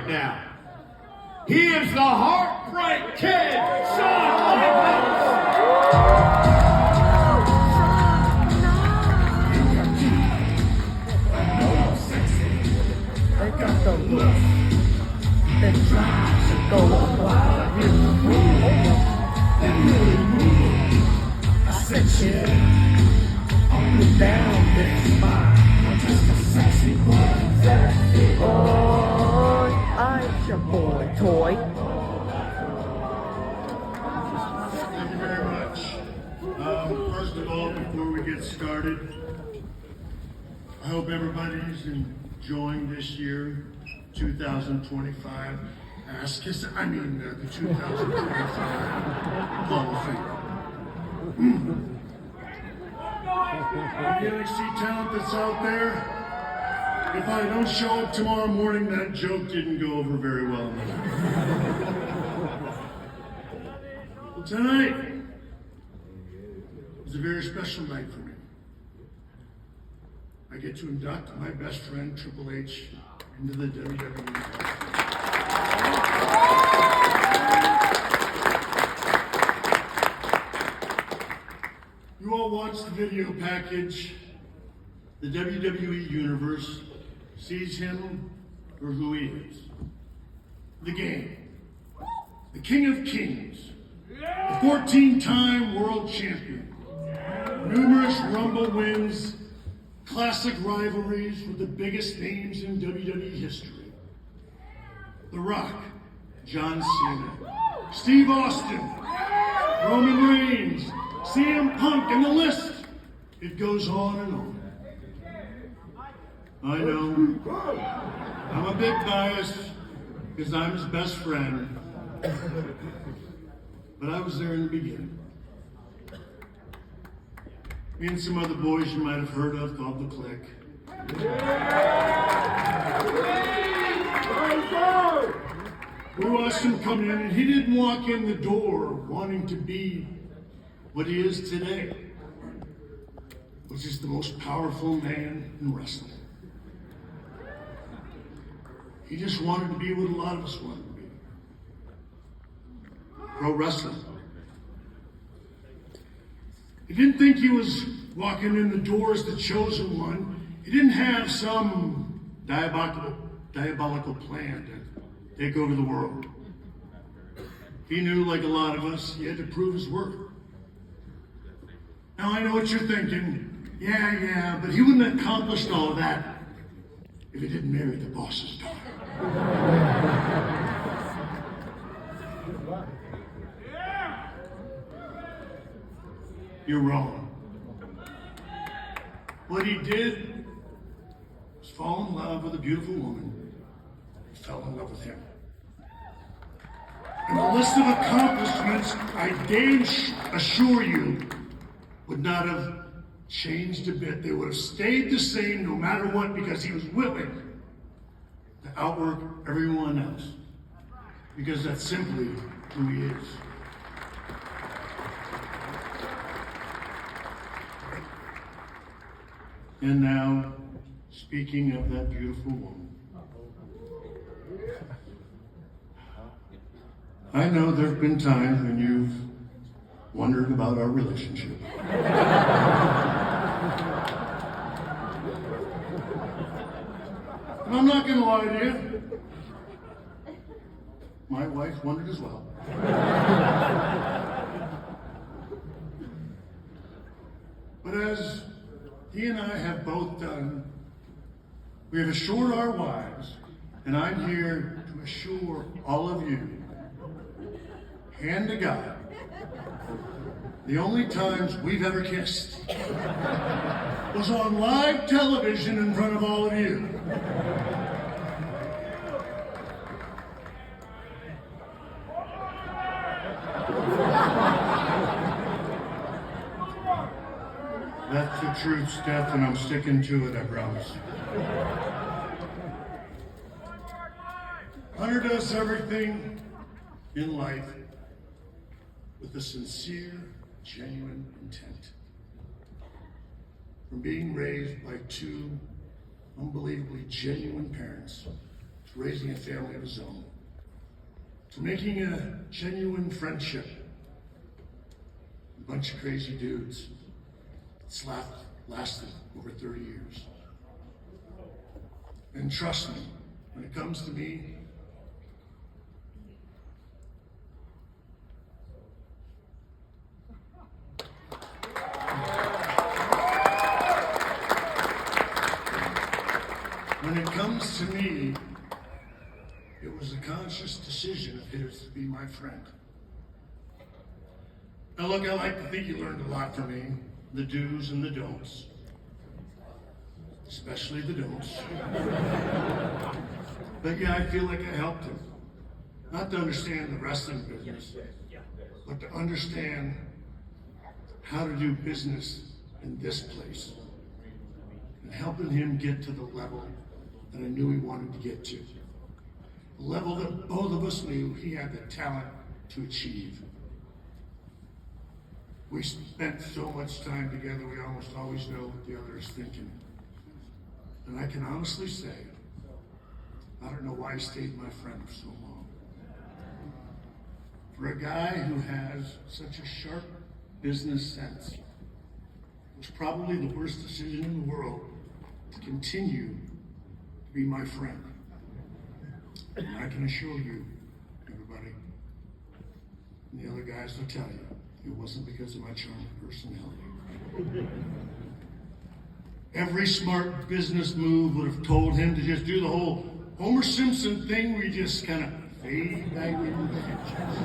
right now. He is the Heartbreak Kid, Shawn Michaels! They got the look that tries to go wild. I said, yeah, up and down this spine. I'm just a sexy boy. Oh, I'm your boy, toy. Thank you very much. First of all, before we get started, I hope everybody's enjoying this year, 2025. The 2025 Hall of Fame. The NXT talent that's out there, if I don't show up tomorrow morning, that joke didn't go over very well. Well, tonight is a very special night for me. I get to induct my best friend, Triple H, into the WWE Hall of Fame. You all watched the video package. The WWE Universe sees him for who he is. The Game. The King of Kings. The 14-time world champion. Numerous Rumble wins. Classic rivalries with the biggest names in WWE history. The Rock, John Cena, Steve Austin, Roman Reigns, CM Punk, and the list, it goes on and on. I know, I'm a bit biased because I'm his best friend, but I was there in the beginning. Me and some other boys you might have heard of called the Click. We watched him come in, and he didn't walk in the door wanting to be what he is today, which is the most powerful man in wrestling. He just wanted to be what a lot of us wanted to be. Pro wrestling. He didn't think he was walking in the door as the chosen one. He didn't have some diabolical plan to take over the world. He knew, like a lot of us, he had to prove his worth. Now I know what you're thinking. Yeah, but he wouldn't have accomplished all of that if he didn't marry the boss's daughter. You're wrong. What he did was fall in love with a beautiful woman who fell in love with him. And the list of accomplishments, I dare assure you, would not have changed a bit. They would have stayed the same no matter what, because he was willing to outwork everyone else. Because that's simply who he is. And now, speaking of that beautiful woman, I know there have been times when you've wondered about our relationship. And I'm not going to lie to you. My wife wondered as well. But as he and I have both done, we have assured our wives, and I'm here to assure all of you, hand to God, the only times we've ever kissed was on live television in front of all of you. That's the truth, Steph, and I'm sticking to it, I promise. Hunter does everything in life with a sincere, genuine intent. From being raised by two unbelievably genuine parents to raising a family of his own, to making a genuine friendship. A bunch of crazy dudes. It's lasted over 30 years. And trust me, when it comes to me, it was a conscious decision of his to be my friend. Now look, I like to think he learned a lot from me, the do's and the don'ts. Especially the don'ts. But yeah, I feel like I helped him. Not to understand the wrestling business, but to understand how to do business in this place. And helping him get to the level that I knew he wanted to get to. The level that both of us knew he had the talent to achieve. We spent so much time together, we almost always know what the other is thinking. And I can honestly say, I don't know why he stayed my friend for so long. For a guy who has such a sharp business sense, it was probably the worst decision in the world to continue to be my friend. And I can assure you, everybody, and the other guys will tell you, it wasn't because of my charming personality. Every smart business move would have told him to just do the whole Homer Simpson thing where you just kind of fade back into the hedges.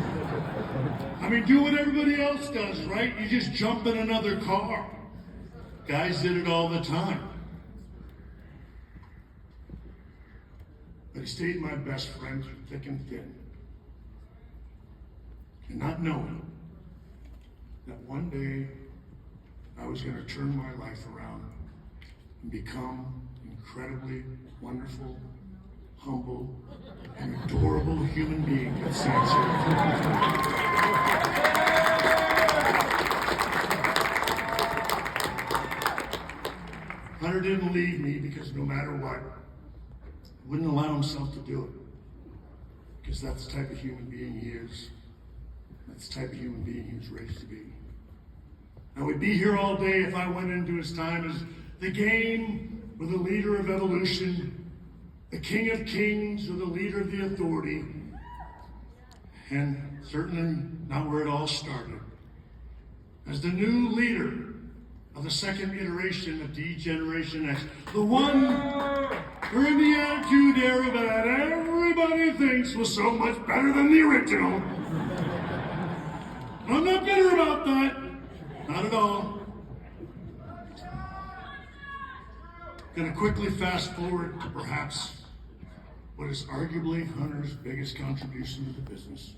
I mean, do what everybody else does, right? You just jump in another car. Guys did it all the time. But he stayed my best friend through thick and thin. And not knowing that one day I was going to turn my life around and become an incredibly wonderful, humble, and adorable human being at Sandstorm. Hunter didn't leave me because no matter what, he wouldn't allow himself to do it. Because that's the type of human being he is. That's the type of human being he was raised to be. I would be here all day if I went into his time as the game or the leader of evolution, the king of kings or the leader of the authority, and certainly not where it all started. As the new leader of the second iteration of D-Generation X, the one during the Attitude Era that everybody thinks was so much better than the original. I'm not bitter about that. Not at all. Gonna quickly fast forward to perhaps what is arguably Hunter's biggest contribution to the business.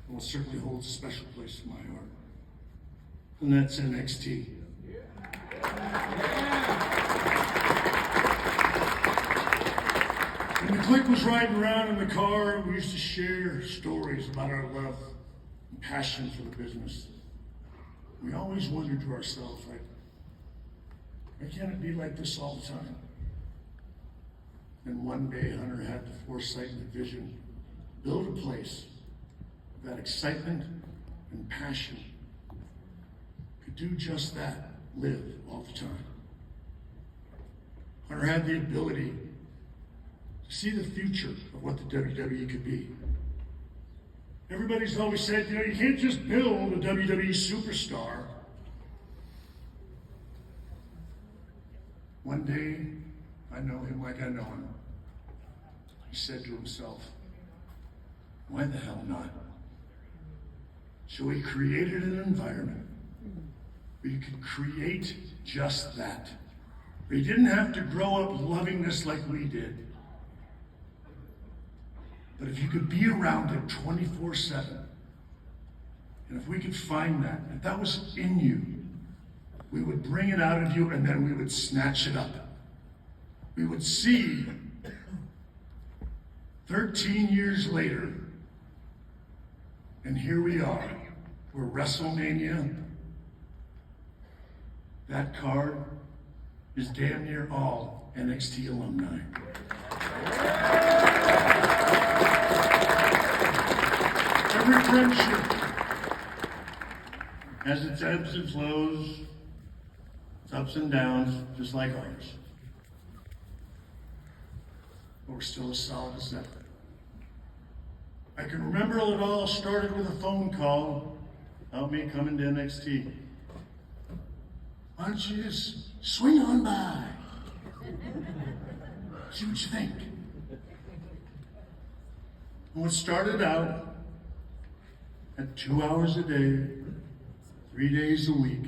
And will certainly holds a special place in my heart. And that's NXT. When the clique was riding around in the car, we used to share stories about our love and passion for the business. We always wondered to ourselves, like, why can't it be like this all the time? And one day, Hunter had the foresight and the vision to build a place that excitement and passion could do just that, live all the time. Hunter had the ability to see the future of what the WWE could be. Everybody's always said, you know, you can't just build a WWE superstar. One day, I know him like I know him. He said to himself, why the hell not? So he created an environment where you could create just that. Where you didn't have to grow up loving this like we did. But if you could be around it 24/7, and if we could find that, if that was in you, we would bring it out of you and then we would snatch it up. We would see 13 years later, and here we are. We're WrestleMania. That card is damn near all NXT alumni. friendship has its ebbs and flows, its ups and downs, just like ours. But we're still as solid as ever. I can remember it all started with a phone call about me coming to NXT. Why don't you just swing on by? See what you think. And what started out at 2 hours a day, 3 days a week,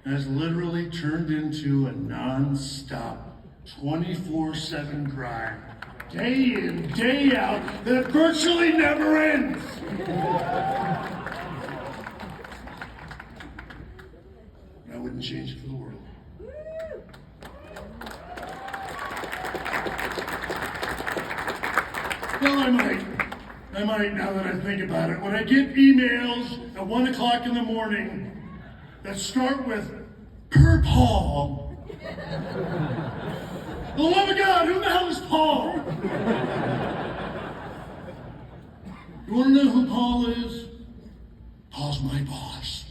has literally turned into a non-stop, 24/7 grind, day in, day out, that virtually never ends. I wouldn't change it for the world. Well, I might now that I think about it. When I get emails at 1 o'clock in the morning that start with, per Paul. For the love of God, who the hell is Paul? You want to know who Paul is? Paul's my boss.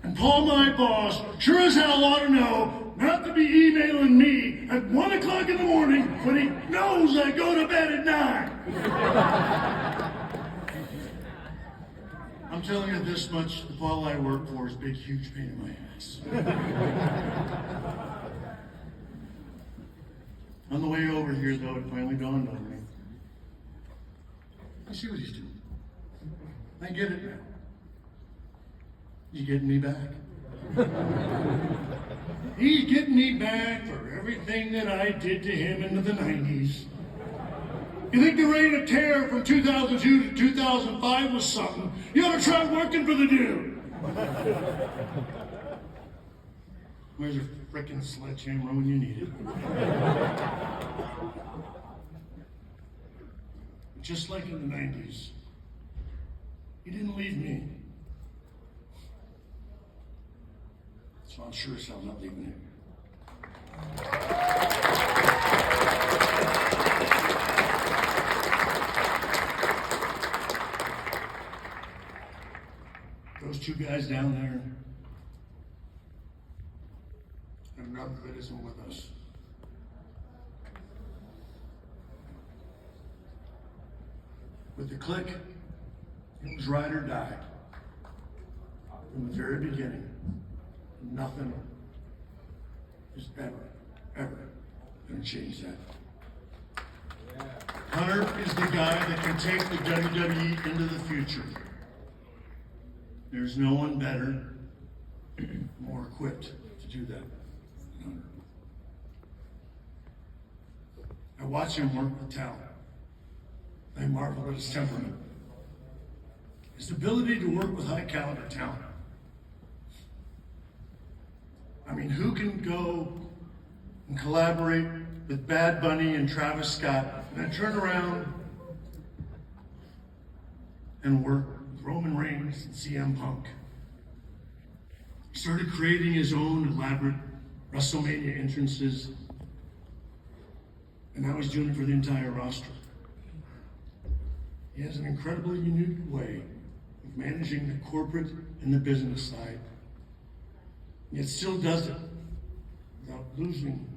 And Paul, my boss, sure as hell ought to know not to be emailing me at 1 o'clock in the morning when he knows I go to bed at 9. I'm telling you this much, the Paul I work for is a big, huge pain in my ass. On the way over here, though, it finally dawned on me. I see what he's doing. I get it now. He's getting me back. He's getting me back for everything that I did to him in the 90s. You think the reign of terror from 2002 to 2005 was something? You ought to try working for the dude. Where's your frickin' sledgehammer when you need it? Just like in the 90s, he didn't leave me. So I'm sure as hell not leaving him. Those two guys down there, and none of it isn't with us. With the click, it was ride or die. From the very beginning, nothing is ever going to change that. Hunter is the guy that can take the WWE into the future. There's no one better, more equipped to do that than Hunter. I watch him work with talent. I marvel at his temperament, his ability to work with high caliber talent. I mean, who can go and collaborate with Bad Bunny and Travis Scott and then turn around and work with Roman Reigns and CM Punk? He started creating his own elaborate WrestleMania entrances, and now he's doing it for the entire roster. He has an incredibly unique way of managing the corporate and the business side, yet still does it without losing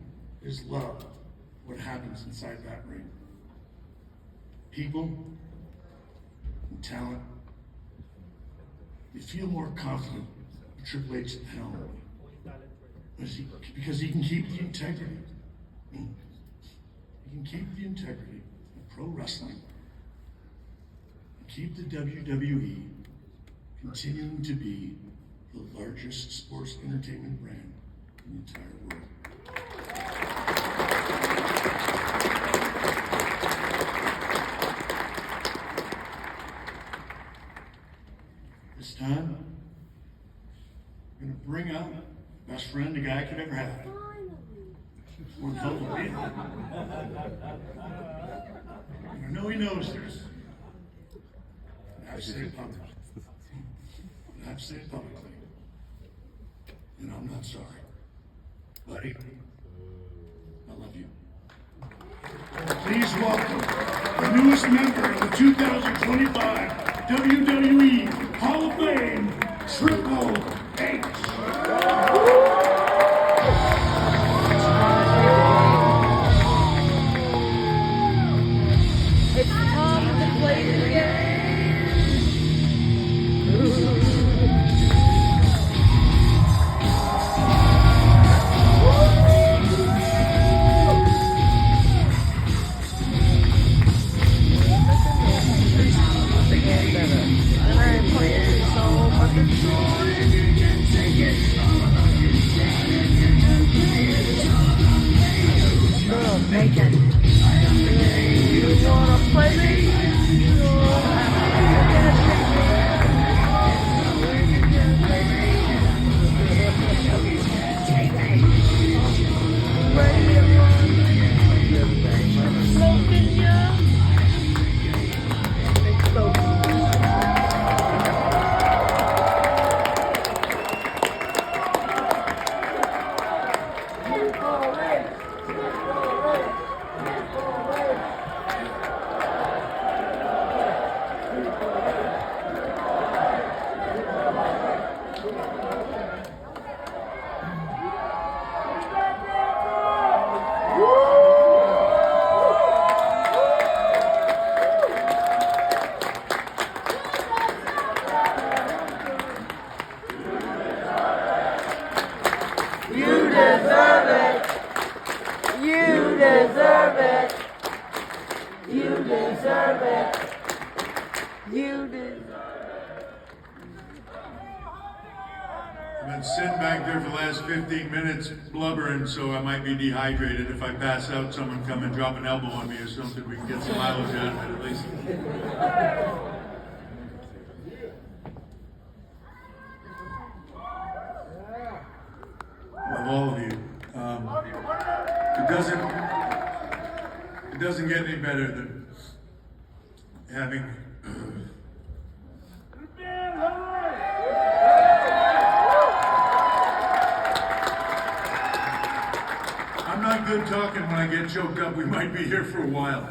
his love for what happens inside that ring. People and talent, you feel more confident with Triple H at the helm. Because he can keep the integrity. He can keep the integrity of pro wrestling. Keep the WWE continuing to be the largest sports entertainment brand in the entire world. This time, I'm going to bring out the best friend a guy could ever have. More than helpful me. I know he knows this. I've said it publicly. I've said it publicly. And I'm not sorry. Buddy, I love you. Please welcome the newest member of the 2025 WWE Hall of Fame Triple H. It's time to play the game. You wanna play me? You deserve it. You deserve it. You deserve it. You deserve it. I've been sitting back there for the last 15 minutes blubbering, so I might be dehydrated. If I pass out, someone come and drop an elbow on me or something. We can get some mileage out of it at least. Of all of you, it doesn't get any better than having. I'm not good talking when I get choked up. We might be here for a while.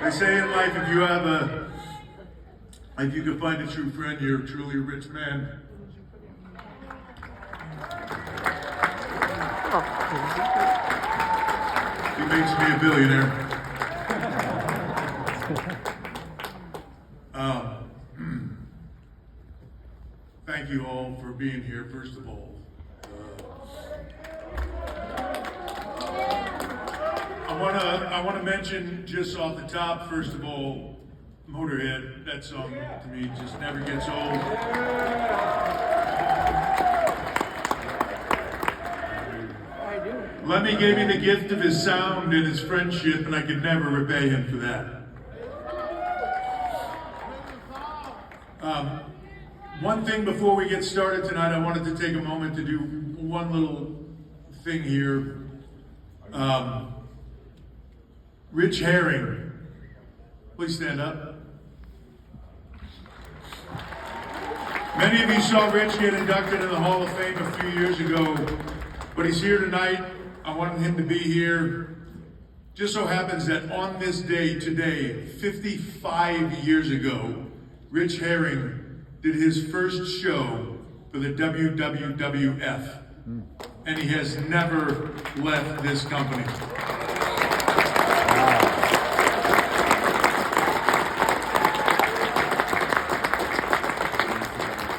They say in life, if you can find a true friend, you're a truly rich man. He makes me a billionaire. Thank you all for being here, first of all. I want to mention just off the top, first of all, Motorhead. That song to me just never gets old. Lemmy gave me the gift of his sound and his friendship, and I could never repay him for that. One thing before we get started tonight, I wanted to take a moment to do one little thing here. Rich Herring, please stand up. Many of you saw Rich get inducted in the Hall of Fame a few years ago, but he's here tonight. I wanted him to be here. Just so happens that on this day today, 55 years ago, Rich Herring did his first show for the WWF, and he has never left this company.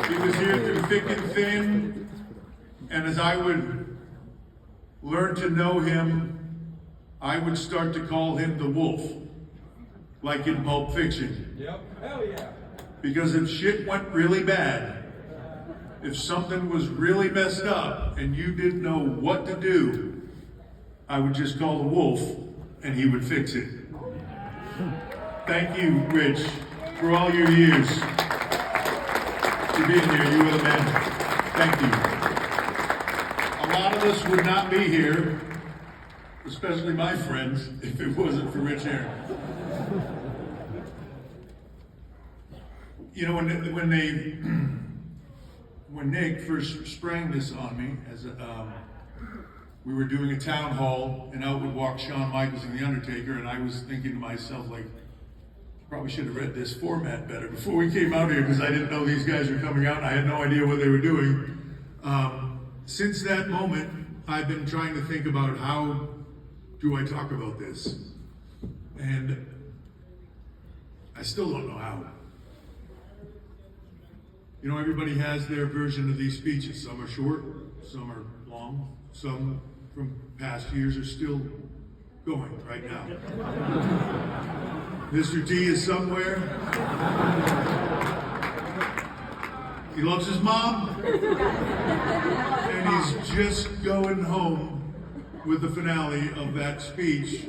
He was here through thick and thin, and as I would learn to know him, I would start to call him the Wolf, like in Pulp Fiction. Yep, hell yeah. Because if shit went really bad, if something was really messed up and you didn't know what to do, I would just call the Wolf and he would fix it. Thank you, Rich, for all your years. For being here, you were the man. Thank you. A lot of us would not be here, especially my friends, if it wasn't for Rich Herring. You know, when when Nick first sprang this on me, as we were doing a town hall, and out would walk Shawn Michaels and The Undertaker, and I was thinking to myself, like, probably should have read this format better before we came out here, because I didn't know these guys were coming out, and I had no idea what they were doing. Since that moment, I've been trying to think about how do I talk about this, and I still don't know how. You know, everybody has their version of these speeches. Some are short, some are long, some from past years are still going right now. Mr. T is somewhere. He loves his mom. And he's just going home with the finale of that speech.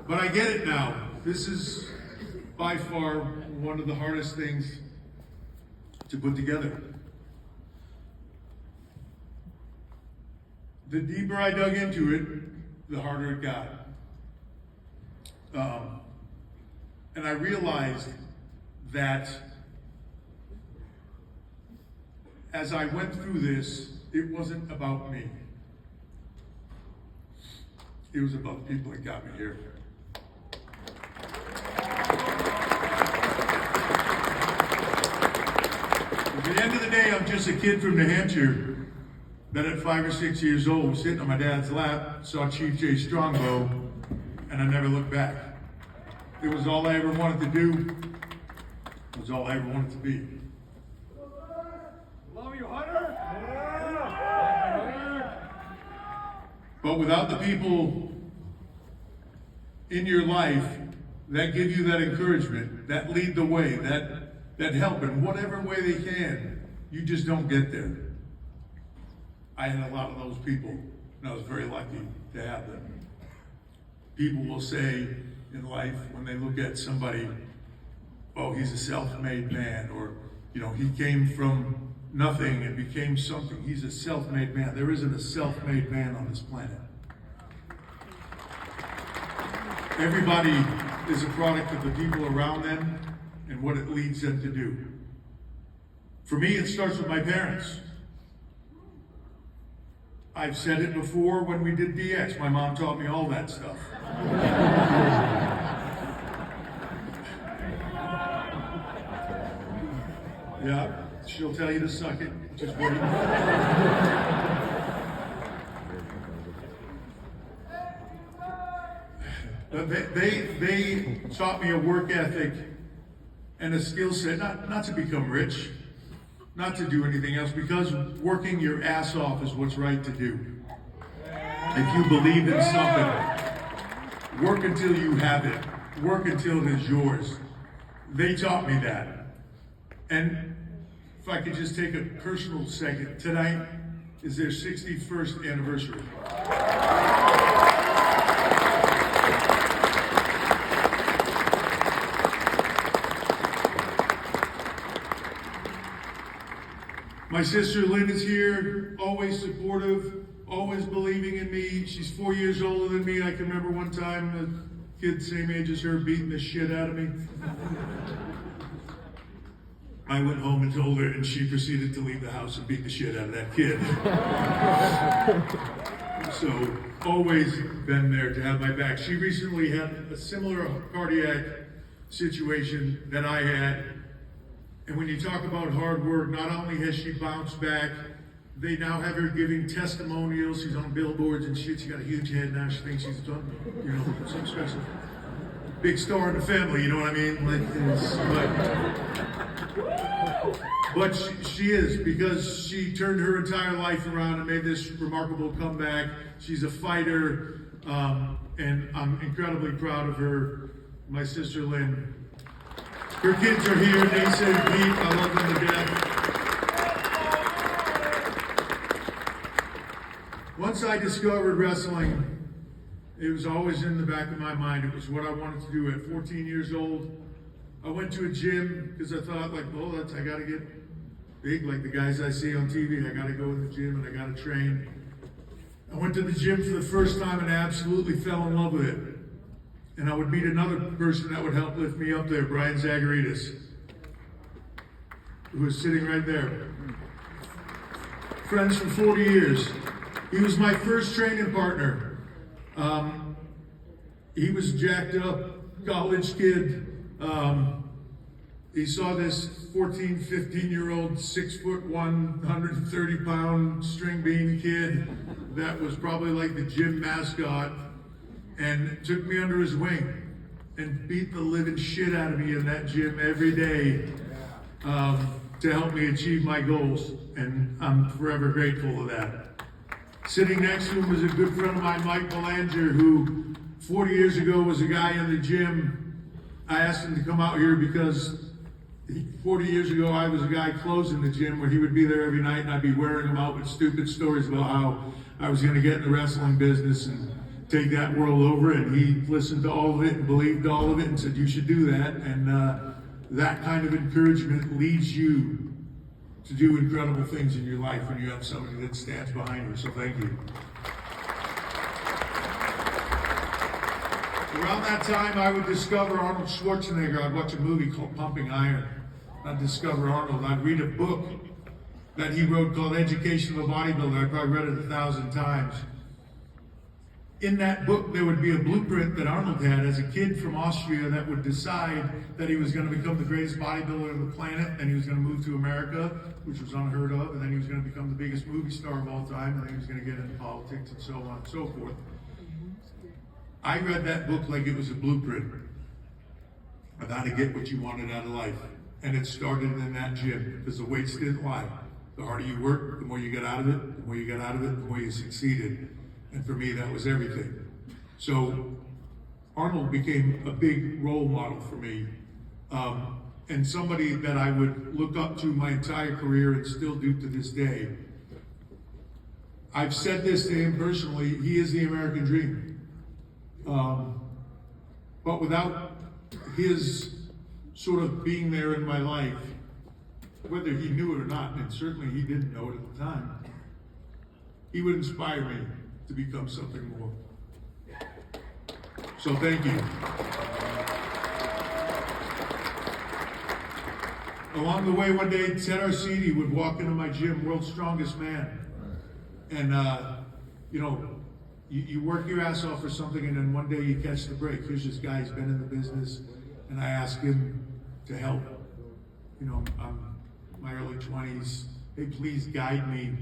But I get it now. This is by far one of the hardest things to put together. The deeper I dug into it, the harder it got. And I realized that as I went through this, it wasn't about me. It was about the people that got me here. At the end of the day, I'm just a kid from New Hampshire that at 5 or 6 years old was sitting on my dad's lap, saw Chief Jay Strongbow, and I never looked back. It was all I ever wanted to do. It was all I ever wanted to be. Love you, Hunter. But without the people in your life that give you that encouragement, that lead the way, that help in whatever way they can, you just don't get there. I had a lot of those people, and I was very lucky to have them. People will say in life when they look at somebody, oh, he's a self-made man, or, you know, he came from nothing and became something. He's a self-made man. There isn't a self-made man on this planet. Everybody is a product of the people around them and what it leads them to do. For me, it starts with my parents. I've said it before when we did DX. My mom taught me all that stuff. Yeah, she'll tell you to suck it. Just wait. But they taught me a work ethic and a skill set, not to become rich, not to do anything else, because working your ass off is what's right to do. If you believe in something, work until you have it. Work until it is yours. They taught me that. And if I could just take a personal second, tonight is their 61st anniversary. My sister Lynn is here, always supportive, always believing in me. She's 4 years older than me. I can remember one time a kid same age as her beating the shit out of me. I went home and told her, and she proceeded to leave the house and beat the shit out of that kid. So, always been there to have my back. She recently had a similar cardiac situation that I had. And when you talk about hard work, not only has she bounced back, they now have her giving testimonials. She's on billboards and shit. She got a huge head now. She thinks she's done, you know, something special. Big star in the family, you know what I mean? But she is, because she turned her entire life around and made this remarkable comeback. She's a fighter, and I'm incredibly proud of her. My sister Lynn. Her kids are here, Nathan and Pete. I love them to death. Once I discovered wrestling, it was always in the back of my mind. It was what I wanted to do at 14 years old. I went to a gym because I thought, like, oh, I got to get big like the guys I see on TV. I got to go in the gym and I got to train. I went to the gym for the first time and I absolutely fell in love with it. And I would meet another person that would help lift me up there, Brian Zagaritas. who is sitting right there. Friends for 40 years. He was my first training partner. He was jacked up, college kid. He saw this 14, 15-year-old, 6'1", 130-pound string bean kid that was probably like the gym mascot, and took me under his wing and beat the living shit out of me in that gym every day to help me achieve my goals, and I'm forever grateful for that. Sitting next to him was a good friend of mine, Mike Belanger, who 40 years ago was a guy in the gym. I asked him to come out here because 40 years ago I was a guy closing the gym where he would be there every night, and I'd be wearing him out with stupid stories about how I was going to get in the wrestling business and take that world over, and he listened to all of it and believed all of it and said, you should do that. And that kind of encouragement leads you to do incredible things in your life when you have somebody that stands behind you. So thank you. Around that time, I would discover Arnold Schwarzenegger. I'd watch a movie called Pumping Iron. I'd discover Arnold. I'd read a book that he wrote called Education of a Bodybuilder. I probably read it 1,000 times. In that book, there would be a blueprint that Arnold had as a kid from Austria that would decide that he was going to become the greatest bodybuilder on the planet, and he was going to move to America, which was unheard of, and then he was going to become the biggest movie star of all time, and then he was going to get into politics and so on and so forth. I read that book like it was a blueprint of how to get what you wanted out of life. And it started in that gym, because the weights didn't lie. The harder you worked, the more you got out of it, the more you got out of it, the more you succeeded. And for me, that was everything. So Arnold became a big role model for me, and somebody that I would look up to my entire career and still do to this day. I've said this to him personally, he is the American dream. But without his sort of being there in my life, whether he knew it or not, and certainly he didn't know it at the time, he would inspire me to become something more. So thank you. Along the way, one day, Ted Arcidi would walk into my gym, World's Strongest Man. And, you work your ass off for something, and then one day you catch the break. Here's this guy, he's been in the business, and I ask him to help. I'm in my early 20s. Hey, please guide me.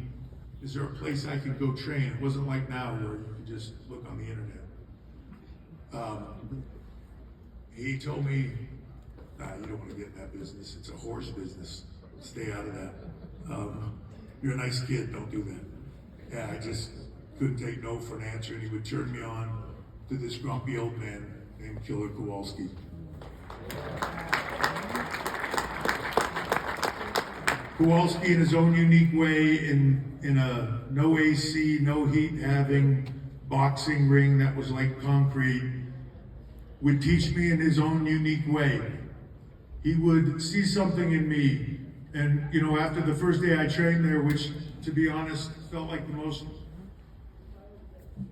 Is there a place I can go train? It wasn't like now where you could just look on the internet. He told me, you don't want to get in that business. It's a horse business. Stay out of that. You're a nice kid, don't do that. Yeah, I just couldn't take no for an answer, and he would turn me on to this grumpy old man named Killer Kowalski. Kowalski, in his own unique way, in a no AC, no heat having boxing ring that was like concrete, would teach me in his own unique way. He would see something in me, and after the first day I trained there, which to be honest felt like the most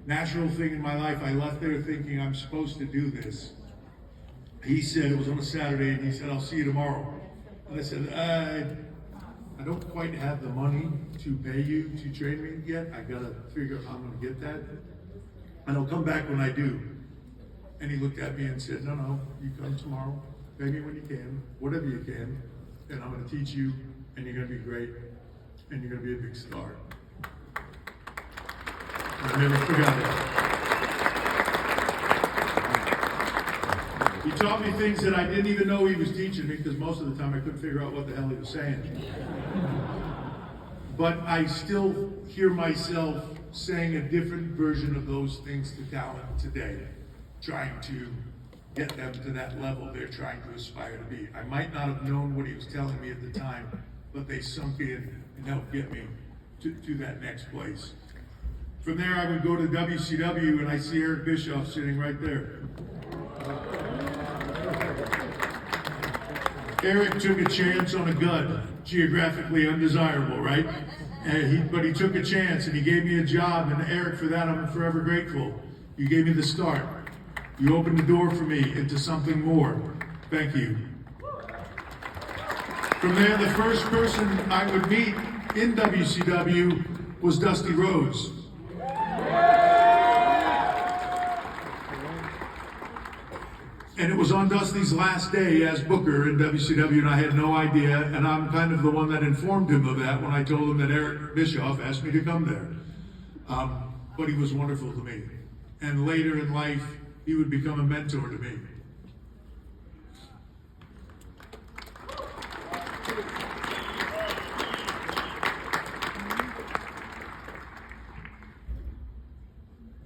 natural thing in my life, I left there thinking I'm supposed to do this. He said, it was on a Saturday, and he said, I'll see you tomorrow. And I said, I don't quite have the money to pay you to train me yet. I gotta figure out how I'm gonna get that. And I'll come back when I do. And he looked at me and said, no, you come tomorrow, pay me when you can, whatever you can, and I'm gonna teach you, and you're gonna be great, and you're gonna be a big star. And I never forgot it. He taught me things that I didn't even know he was teaching me, because most of the time I couldn't figure out what the hell he was saying. But I still hear myself saying a different version of those things to talent today, trying to get them to that level they're trying to aspire to be. I might not have known what he was telling me at the time, but they sunk in and helped get me to that next place. From there, I would go to WCW, and I see Eric Bischoff sitting right there. Eric took a chance on a gun, geographically undesirable, right? But he took a chance, and he gave me a job, and Eric, for that, I'm forever grateful. You gave me the start. You opened the door for me into something more. Thank you. From there, the first person I would meet in WCW was Dusty Rhodes. And it was on Dusty's last day as Booker in WCW, and I had no idea, and I'm kind of the one that informed him of that when I told him that Eric Bischoff asked me to come there. But he was wonderful to me. And later in life, he would become a mentor to me.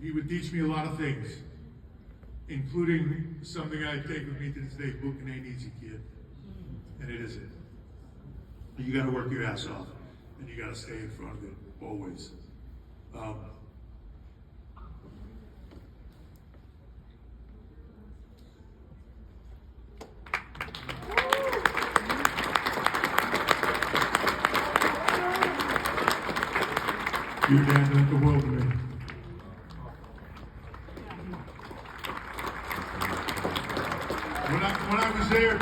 He would teach me a lot of things, including something I take with me to this day: booking ain't easy, kid. And it isn't. You gotta work your ass off, and you gotta stay in front of it, always. Your dad meant the world to me. When I was there,